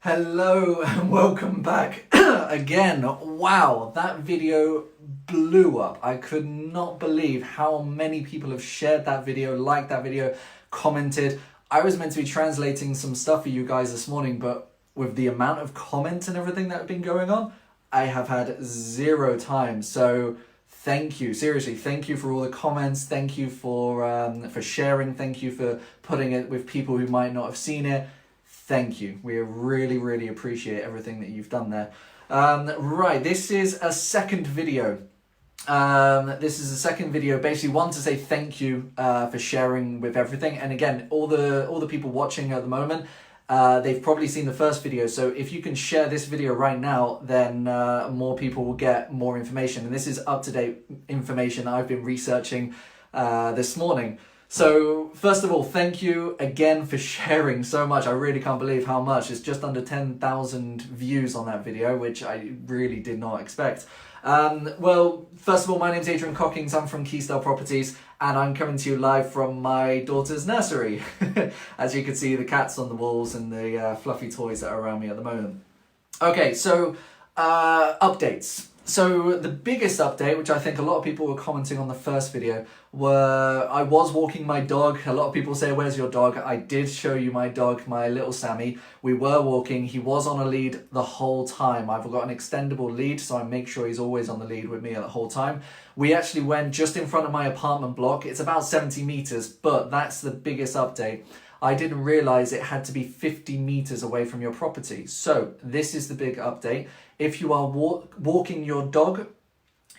Hello and welcome back again. Wow, that video blew up. I could not believe how many people have shared that video, liked that video, commented. I was meant to be translating some stuff for you guys this morning, but with the amount of comments and everything that have been going on, I have had zero time. So thank you, seriously, thank you for all the comments. Thank you for sharing. Thank you for putting it with people who might not have seen it. Thank you. We really appreciate everything that you've done there. Right, this is a second video. Basically one to say thank you for sharing with everything. And again, all the people watching at the moment, they've probably seen the first video. So if you can share this video right now, then more people will get more information. And this is up-to-date information that I've been researching this morning. So first of all, thank you again for sharing so much. I really can't believe how much. It's just under 10,000 views on that video, which I really did not expect. Well, first of all, my name's Adrian Cockings. I'm from Keystyle Properties, and I'm coming to you live from my daughter's nursery. As you can see, the cats on the walls and the fluffy toys that are around me at the moment. Okay, so updates. So the biggest update, which I think a lot of people were commenting on the first video, were I was walking my dog. A lot of people say, where's your dog? I did show you my dog, my little Sammy. We were walking. He was on a lead the whole time. I've got an extendable lead, so I make sure he's always on the lead with me the whole time. We actually went just in front of my apartment block. It's about 70 meters, but that's the biggest update. I didn't realize it had to be 50 meters away from your property. So this is the big update. If you are walking your dog,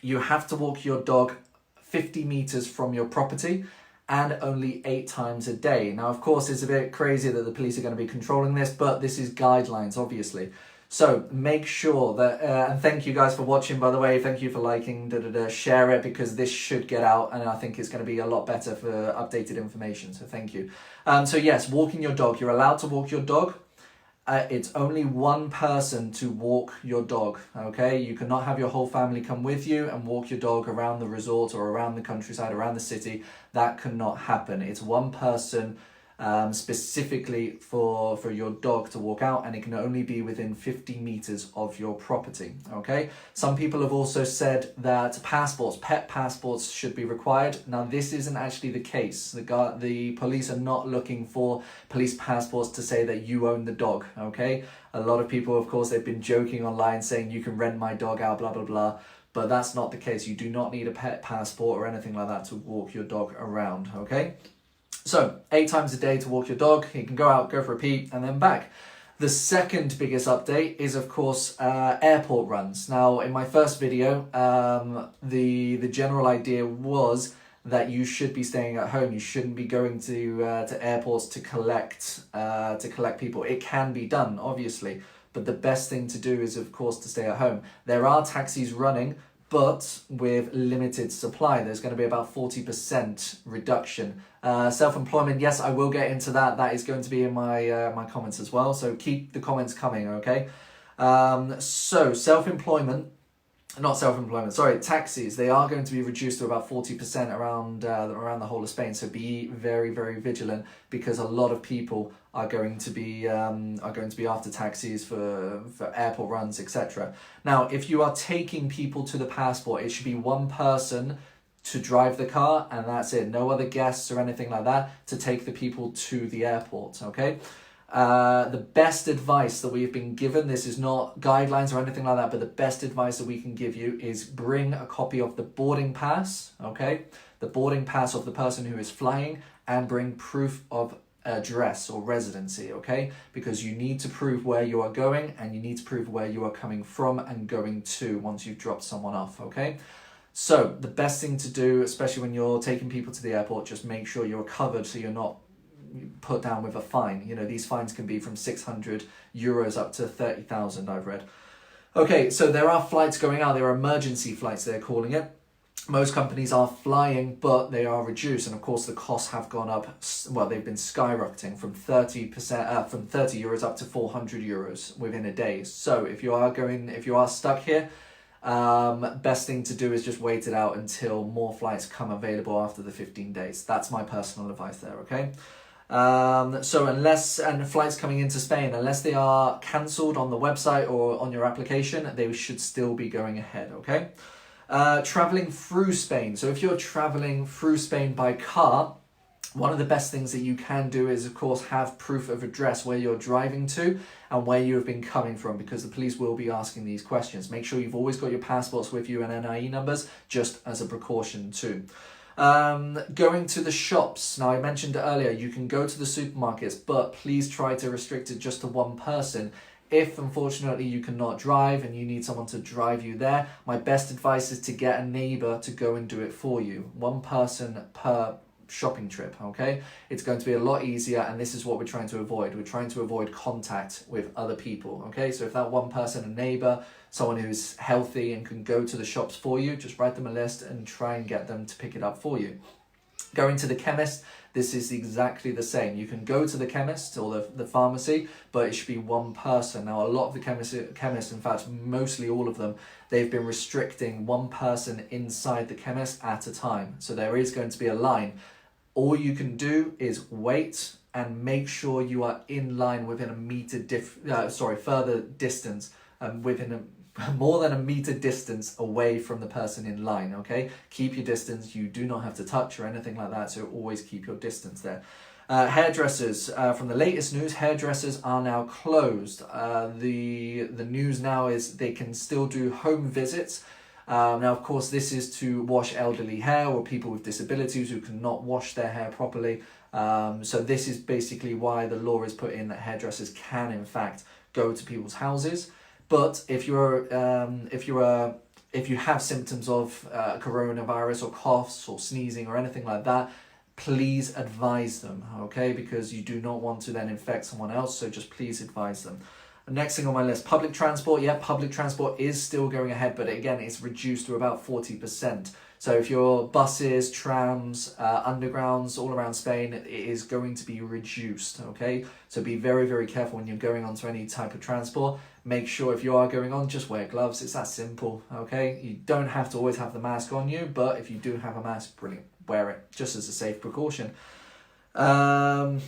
you have to walk your dog 50 meters from your property and only 8 times a day. Now, of course, it's a bit crazy that the police are going to be controlling this, but this is guidelines, obviously. So make sure that, and thank you guys for watching, by the way. Thank you for liking, share it, because this should get out, and I think it's going to be a lot better for updated information. So thank you. So yes, walking your dog. You're allowed to walk your dog. It's only one person to walk your dog, okay? You cannot have your whole family come with you and walk your dog around the resort or around the countryside, around the city. That cannot happen. It's one person specifically for your dog to walk out, and it can only be within 50 meters of your property, okay? Some people have also said that pet passports should be required. Now, this isn't actually the case. The police are not looking for police passports to say that you own the dog, okay? A lot of people, of course, they've been joking online saying you can rent my dog out, blah, blah, blah. But that's not the case. You do not need a pet passport or anything like that to walk your dog around, okay? So 8 times a day to walk your dog. You can go out, go for a pee, and then back. The second biggest update is, of course, airport runs. Now, in my first video, the general idea was that you should be staying at home. You shouldn't be going to airports to collect people. It can be done, obviously, but the best thing to do is, of course, to stay at home. There are taxis running, but with limited supply. There's going to be about 40% reduction. Self-employment, yes, I will get into that. That is going to be in my my comments as well. So keep the comments coming, okay? So taxis, they are going to be reduced to about 40% around the whole of Spain. So be very vigilant, because a lot of people are going to be after taxis for airport runs, etc. Now, if you are taking people to the passport, it should be one person to drive the car, and that's it. No other guests or anything like that to take the people to the airport, okay? The best advice that we've been given, this is not guidelines or anything like that, but the best advice that we can give you is bring a copy of the boarding pass, okay? The boarding pass of the person who is flying, and bring proof of address or residency, okay? Because you need to prove where you are going, and you need to prove where you are coming from and going to once you've dropped someone off, okay? So the best thing to do, especially when you're taking people to the airport, just make sure you're covered so you're not put down with a fine. You know, these fines can be from 600 euros up to 30,000, I've read. Okay, so there are flights going out. There are emergency flights, they're calling it. Most companies are flying, but they are reduced, and of course the costs have gone up. Well, they've been skyrocketing from 30 euros up to 400 euros within a day. So if you are stuck here, best thing to do is just wait it out until more flights come available after the 15 days. That's my personal advice there, okay? So and flights coming into Spain, unless they are cancelled on the website or on your application, they should still be going ahead, okay? Traveling through Spain. So if you're traveling through Spain by car, one of the best things that you can do is, of course, have proof of address where you're driving to and where you have been coming from, because the police will be asking these questions. Make sure you've always got your passports with you and NIE numbers, just as a precaution too. Going to the shops. Now, I mentioned earlier, you can go to the supermarkets, but please try to restrict it just to one person. If, unfortunately, you cannot drive and you need someone to drive you there, my best advice is to get a neighbour to go and do it for you. One person per shopping trip, okay? It's going to be a lot easier, and this is what we're trying to avoid. We're trying to avoid contact with other people, okay? So if that one person, a neighbour, someone who's healthy and can go to the shops for you, just write them a list and try and get them to pick it up for you. Going to the chemist, this is exactly the same. You can go to the chemist or the pharmacy, but it should be one person. Now, a lot of the chemists, in fact, mostly all of them, they've been restricting one person inside the chemist at a time. So there is going to be a line. All you can do is wait and make sure you are in line within a meter further distance, within more than a meter distance away from the person in line, okay? Keep your distance. You do not have to touch or anything like that, so always keep your distance there. Hairdressers, from the latest news, hairdressers are now closed. The news now is they can still do home visits. Now, of course, this is to wash elderly hair or people with disabilities who cannot wash their hair properly. So this is basically why the law is put in that hairdressers can, in fact, go to people's houses. But if you have symptoms of coronavirus or coughs or sneezing or anything like that, please advise them, okay? Because you do not want to then infect someone else, so just please advise them. The next thing on my list, public transport. Yeah, public transport is still going ahead, but again, it's reduced to about 40%. So if your buses, trams, undergrounds all around Spain, it is going to be reduced, okay? So be very, very careful when you're going onto any type of transport. Make sure if you are going on, just wear gloves. It's that simple, okay? You don't have to always have the mask on you, but if you do have a mask, brilliant, wear it, just as a safe precaution. The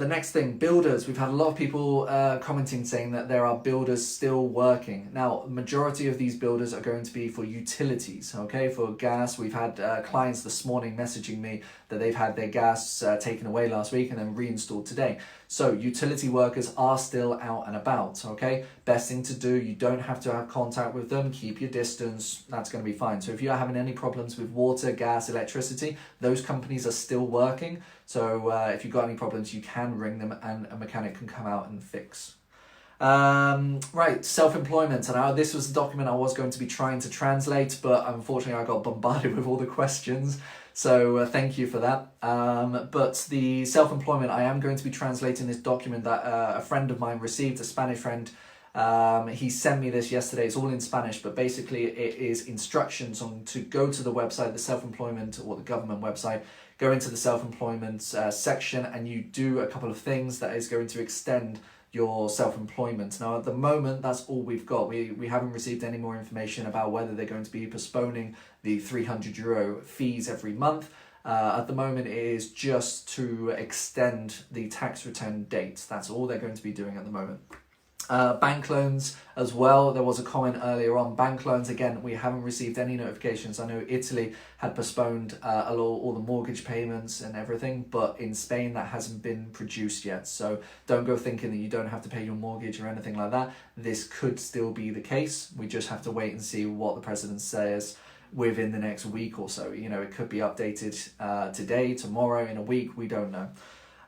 next thing, builders. We've had a lot of people commenting saying that there are builders still working. Now, the majority of these builders are going to be for utilities, okay? For gas, we've had clients this morning messaging me that they've had their gas taken away last week and then reinstalled today. So utility workers are still out and about, okay? Best thing to do, you don't have to have contact with them, keep your distance, that's going to be fine. So if you're having any problems with water, gas, electricity, those companies are still working. So if you've got any problems, you can ring them and a mechanic can come out and fix. Right, self-employment. And this was the document I was going to be trying to translate, but unfortunately I got bombarded with all the questions. So thank you for that. But the self-employment, I am going to be translating this document that a friend of mine received, a Spanish friend. He sent me this yesterday. It's all in Spanish, but basically it is instructions on to go to the website, the self-employment or the government website, go into the self-employment section, and you do a couple of things that is going to extend your self-employment. Now, at the moment, that's all we've got. We haven't received any more information about whether they're going to be postponing the €300 fees every month. At the moment, it is just to extend the tax return date. That's all they're going to be doing at the moment. Bank loans as well. There was a comment earlier on bank loans. Again, we haven't received any notifications. I know Italy had postponed all the mortgage payments and everything, but in Spain that hasn't been produced yet. So don't go thinking that you don't have to pay your mortgage or anything like that. This could still be the case. We just have to wait and see what the president says within the next week or so. You know, it could be updated today, tomorrow, in a week. We don't know.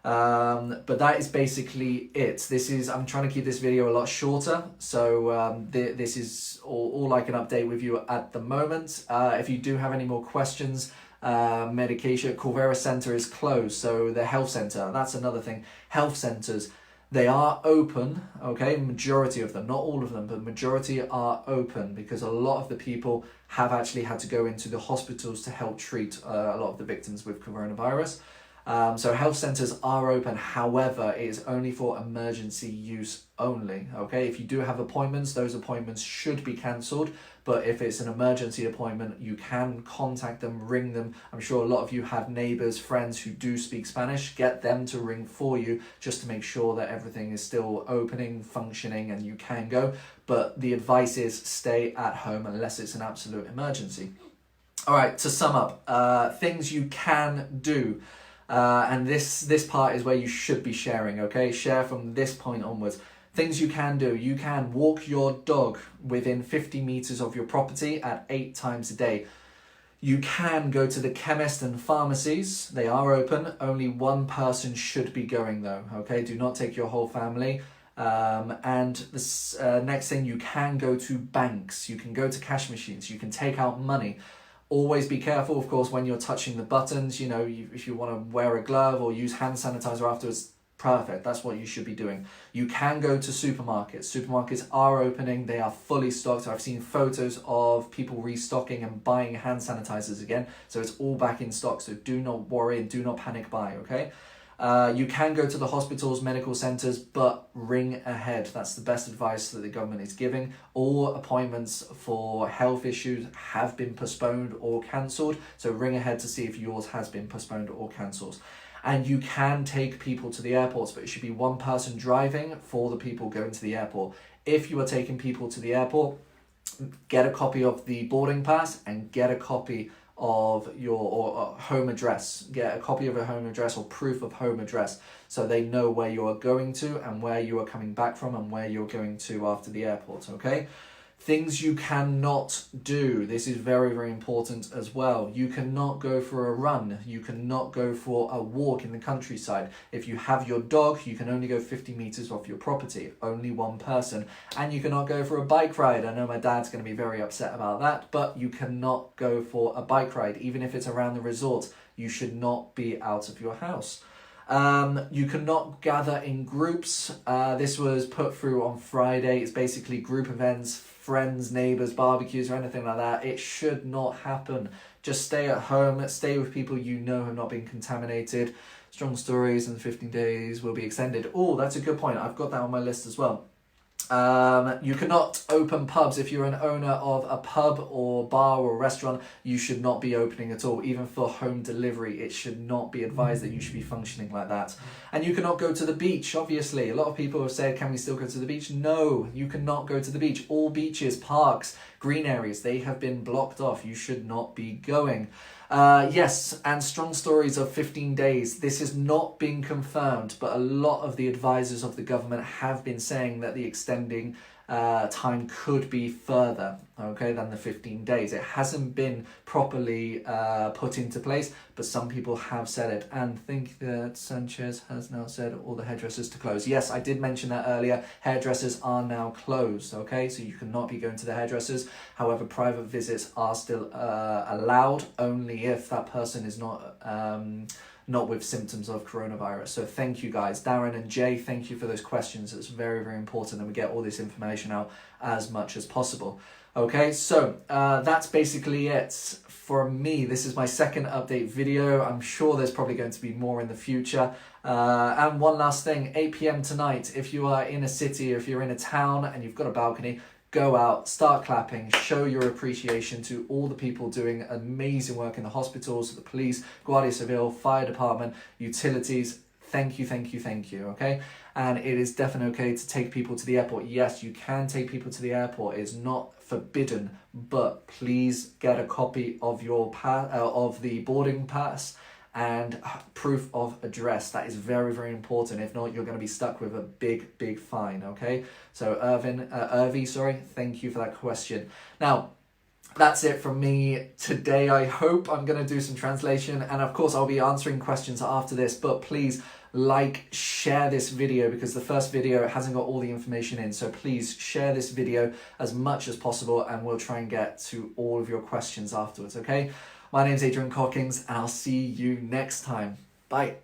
But that is basically it. I'm trying to keep this video a lot shorter, so this is all I can update with you at the moment. If you do have any more questions, medication, Corvera Center is closed, so the health center, that's another thing. Health centers, they are open, okay, majority of them, not all of them, but majority are open because a lot of the people have actually had to go into the hospitals to help treat a lot of the victims with coronavirus. So health centres are open, however, it is only for emergency use only, okay? If you do have appointments, those appointments should be cancelled, but if it's an emergency appointment, you can contact them, ring them. I'm sure a lot of you have neighbours, friends who do speak Spanish. Get them to ring for you just to make sure that everything is still opening, functioning, and you can go. But the advice is stay at home unless it's an absolute emergency. All right, to sum up, things you can do. And this part is where you should be sharing, okay? Share from this point onwards. Things you can do. You can walk your dog within 50 meters of your property at 8 times a day. You can go to the chemist and pharmacies. They are open. Only one person should be going though, okay? Do not take your whole family. And this next thing, you can go to banks. You can go to cash machines. You can take out money. Always be careful, of course, when you're touching the buttons. You know, if you want to wear a glove or use hand sanitizer afterwards, perfect. That's what you should be doing. You can go to supermarkets. Supermarkets are opening. They are fully stocked. I've seen photos of people restocking and buying hand sanitizers again. So it's all back in stock. So do not worry and do not panic buy, okay? You can go to the hospitals, medical centres, but ring ahead. That's the best advice that the government is giving. All appointments for health issues have been postponed or cancelled. So ring ahead to see if yours has been postponed or cancelled. And you can take people to the airports, but it should be one person driving for the people going to the airport. If you are taking people to the airport, get a copy of the boarding pass and get a copy of your home address. Get a copy of a home address or proof of home address so they know where you are going to and where you are coming back from and where you're going to after the airport, okay? Things you cannot do. This is very, very important as well. You cannot go for a run. You cannot go for a walk in the countryside. If you have your dog, you can only go 50 meters off your property. Only one person. And you cannot go for a bike ride. I know my dad's going to be very upset about that, but you cannot go for a bike ride. Even if it's around the resort, you should not be out of your house. You cannot gather in groups. This was put through on Friday. It's basically group events, friends, neighbours, barbecues or anything like that. It should not happen. Just stay at home, stay with people you know have not been contaminated. Strong stories and 15 days will be extended. Oh, that's a good point. I've got that on my list as well. You cannot open pubs. If you're an owner of a pub or bar or restaurant, you should not be opening at all. Even for home delivery, it should not be advised that you should be functioning like that. And you cannot go to the beach, obviously. A lot of people have said, can we still go to the beach? No, you cannot go to the beach. All beaches, parks, green areas, they have been blocked off. You should not be going. Yes, and strong stories of 15 days. This has not been confirmed, but a lot of the advisors of the government have been saying that the extending time could be further, okay, than the 15 days. It hasn't been properly put into place, but some people have said it. And think that Sanchez has now said all the hairdressers to close. Yes, I did mention that earlier. Hairdressers are now closed, okay, so you cannot be going to the hairdressers. However, private visits are still allowed, only if that person is not with symptoms of coronavirus. So thank you guys. Darren and Jay, thank you for those questions. It's very, very important that we get all this information out as much as possible. Okay, so that's basically it for me. This is my second update video. I'm sure there's probably going to be more in the future. And one last thing, 8 p.m. tonight, if you are in a city, if you're in a town and you've got a balcony, go out, start clapping, show your appreciation to all the people doing amazing work in the hospitals, the police, Guardia Civil, fire department, utilities. Thank you, thank you, thank you, okay? And it is definitely okay to take people to the airport. Yes, you can take people to the airport. It's not forbidden, but please get a copy of your of the boarding pass and proof of address. That is very, very important. If not, you're going to be stuck with a big, big fine, okay? So Irvi, thank you for that question. Now, that's it from me today. I hope I'm going to do some translation, and of course I'll be answering questions after this, but please share this video, because the first video hasn't got all the information in. So please share this video as much as possible, and we'll try and get to all of your questions afterwards, okay? My name's Adrian Cockings, and I'll see you next time. Bye.